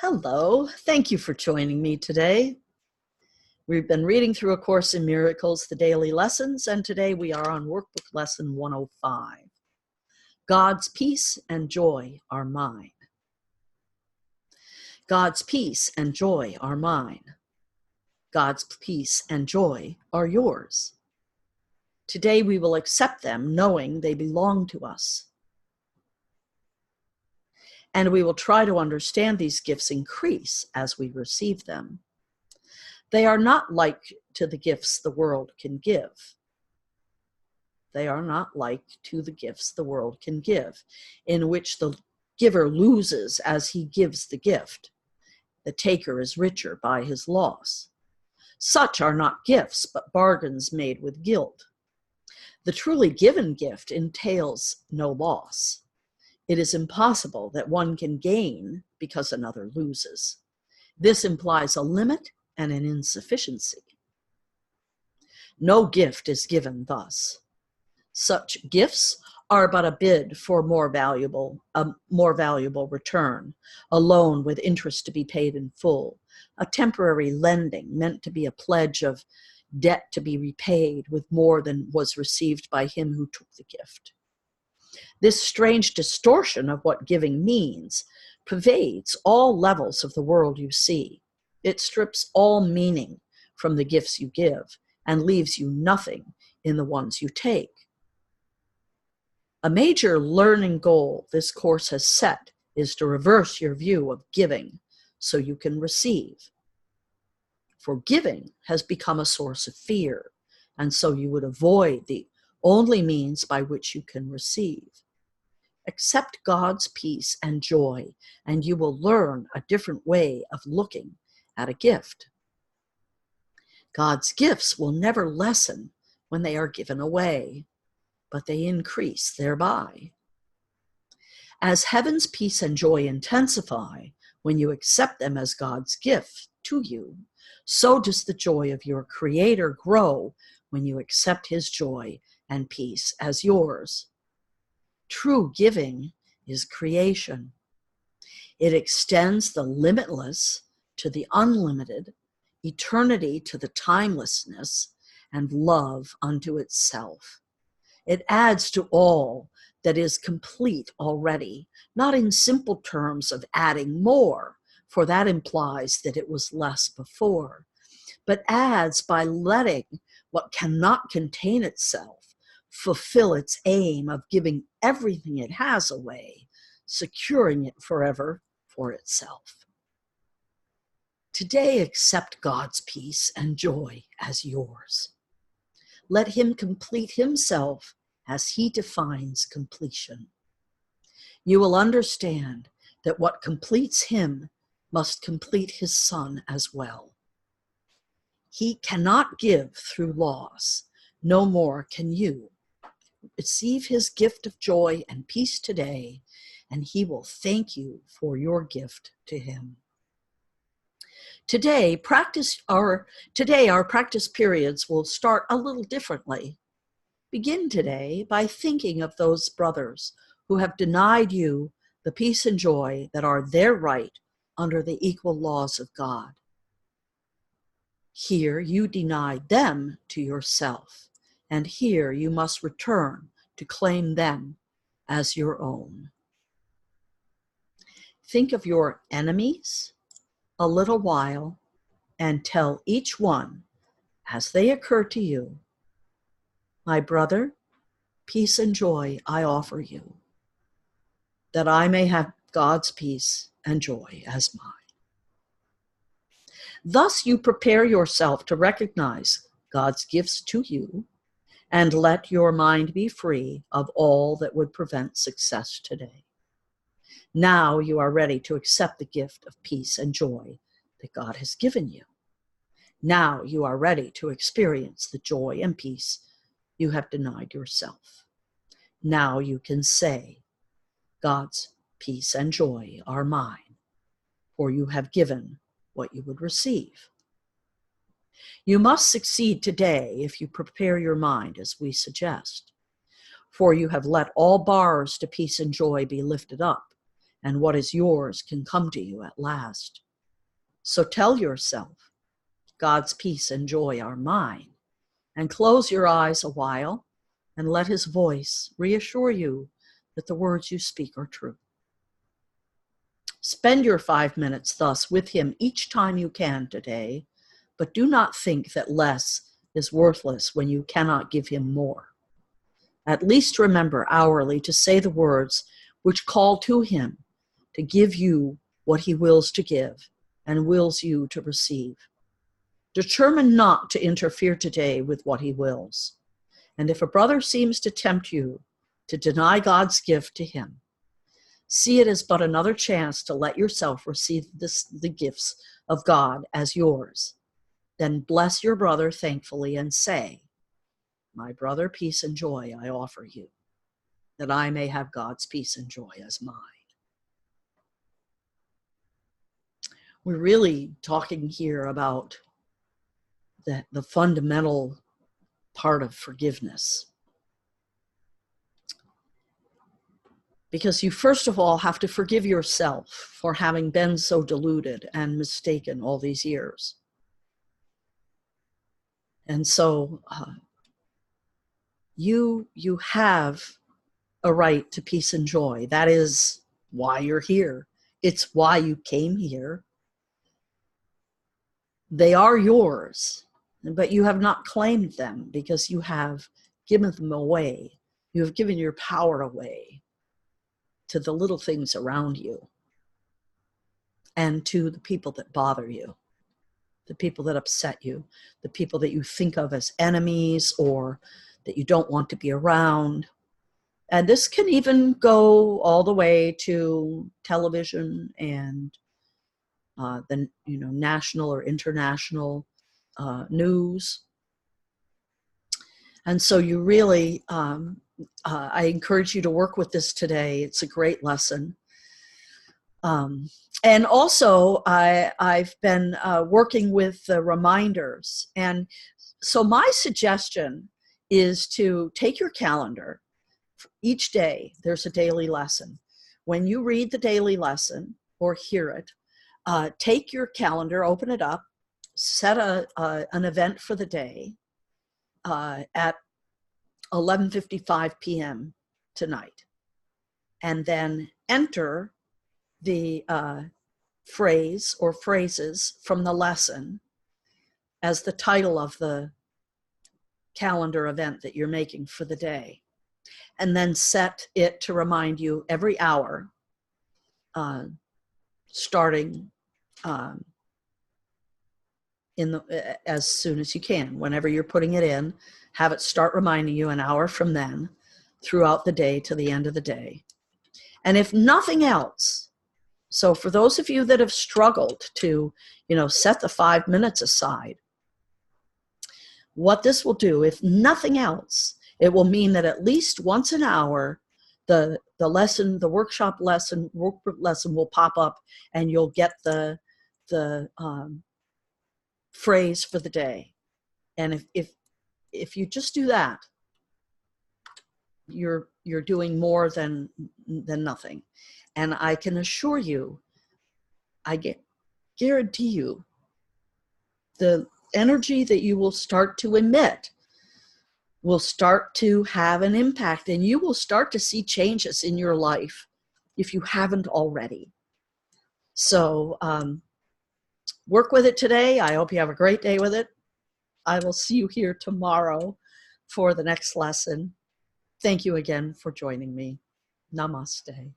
Hello, thank you for joining me today. We've been reading through A Course in Miracles, the daily lessons, and today we are on workbook lesson 105. God's peace and joy are mine. God's peace and joy are mine. God's peace and joy are yours. Today we will accept them knowing they belong to us. And we will try to understand these gifts increase as we receive them. They are not like to the gifts the world can give. They are not like to the gifts the world can give, in which the giver loses as he gives the gift. The taker is richer by his loss. Such are not gifts, but bargains made with guilt. The truly given gift entails no loss. It is impossible that one can gain because another loses. This implies a limit and an insufficiency. No gift is given thus. Such gifts are but a bid for a more valuable return, a loan with interest to be paid in full, a temporary lending meant to be a pledge of debt to be repaid with more than was received by him who took the gift. This strange distortion of what giving means pervades all levels of the world you see. It strips all meaning from the gifts you give and leaves you nothing in the ones you take. A major learning goal this course has set is to reverse your view of giving so you can receive. For giving has become a source of fear, and so you would avoid the only means by which you can receive. Accept God's peace and joy, and you will learn a different way of looking at a gift. God's gifts will never lessen when they are given away, but they increase thereby. As heaven's peace and joy intensify when you accept them as God's gift to you, so does the joy of your Creator grow when you accept His joy and peace as yours. True giving is creation. It extends the limitless to the unlimited, eternity to the timelessness, and love unto itself. It adds to all that is complete already, not in simple terms of adding more, for that implies that it was less before, but adds by letting what cannot contain itself fulfill its aim of giving everything it has away, securing it forever for itself. Today, accept God's peace and joy as yours. Let Him complete Himself as He defines completion. You will understand that what completes Him must complete His Son as well. He cannot give through loss, no more can you. Receive His gift of joy and peace today, and He will thank you for your gift to Him. Today, our practice periods will start a little differently. Begin today by thinking of those brothers who have denied you the peace and joy that are their right under the equal laws of God. Here you denied them to yourself, and here you must return to claim them as your own. Think of your enemies a little while and tell each one, as they occur to you, my brother, peace and joy I offer you, that I may have God's peace and joy as mine. Thus you prepare yourself to recognize God's gifts to you and let your mind be free of all that would prevent success today. Now you are ready to accept the gift of peace and joy that God has given you. Now you are ready to experience the joy and peace you have denied yourself. Now you can say, God's peace and joy are mine, for you have given what you would receive. You must succeed today if you prepare your mind as we suggest, for you have let all bars to peace and joy be lifted up, and what is yours can come to you at last. So tell yourself, God's peace and joy are mine, and close your eyes a while and let his voice reassure you that the words you speak are true. Spend your 5 minutes thus with him each time you can today, but do not think that less is worthless when you cannot give him more. At least remember hourly to say the words which call to him to give you what he wills to give and wills you to receive. Determine not to interfere today with what he wills. And if a brother seems to tempt you to deny God's gift to him, see it as but another chance to let yourself receive the gifts of God as yours. Then bless your brother thankfully and say, my brother, peace and joy I offer you, that I may have God's peace and joy as mine. We're really talking here about the fundamental part of forgiveness. Because you first of all have to forgive yourself for having been so deluded and mistaken all these years. And so you have a right to peace and joy. That is why you're here. It's why you came here. They are yours, but you have not claimed them because you have given them away. You have given your power away to the little things around you and to the people that bother you, the people that upset you, the people that you think of as enemies or that you don't want to be around. And this can even go all the way to television and the national or international news. And so you really, I encourage you to work with this today. It's a great lesson. And also, I've been working with the reminders. And so my suggestion is to take your calendar. Each day, there's a daily lesson. When you read the daily lesson or hear it, take your calendar, open it up, set an event for the day at 11:55 p.m. tonight, and then enter the phrase or phrases from the lesson as the title of the calendar event that you're making for the day, and then set it to remind you every hour, starting as soon as you can. Whenever you're putting it in, have it start reminding you an hour from then throughout the day to the end of the day. And if nothing else, so for those of you that have struggled to, set the 5 minutes aside, what this will do, if nothing else, it will mean that at least once an hour, the lesson, the workshop lesson, workbook lesson will pop up, and you'll get the phrase for the day. And if you just do that, you're doing more than nothing. And I can assure you, guarantee you, the energy that you will start to emit will start to have an impact, and you will start to see changes in your life if you haven't already. So work with it today. I hope you have a great day with it. I will see you here tomorrow for the next lesson. Thank you again for joining me. Namaste.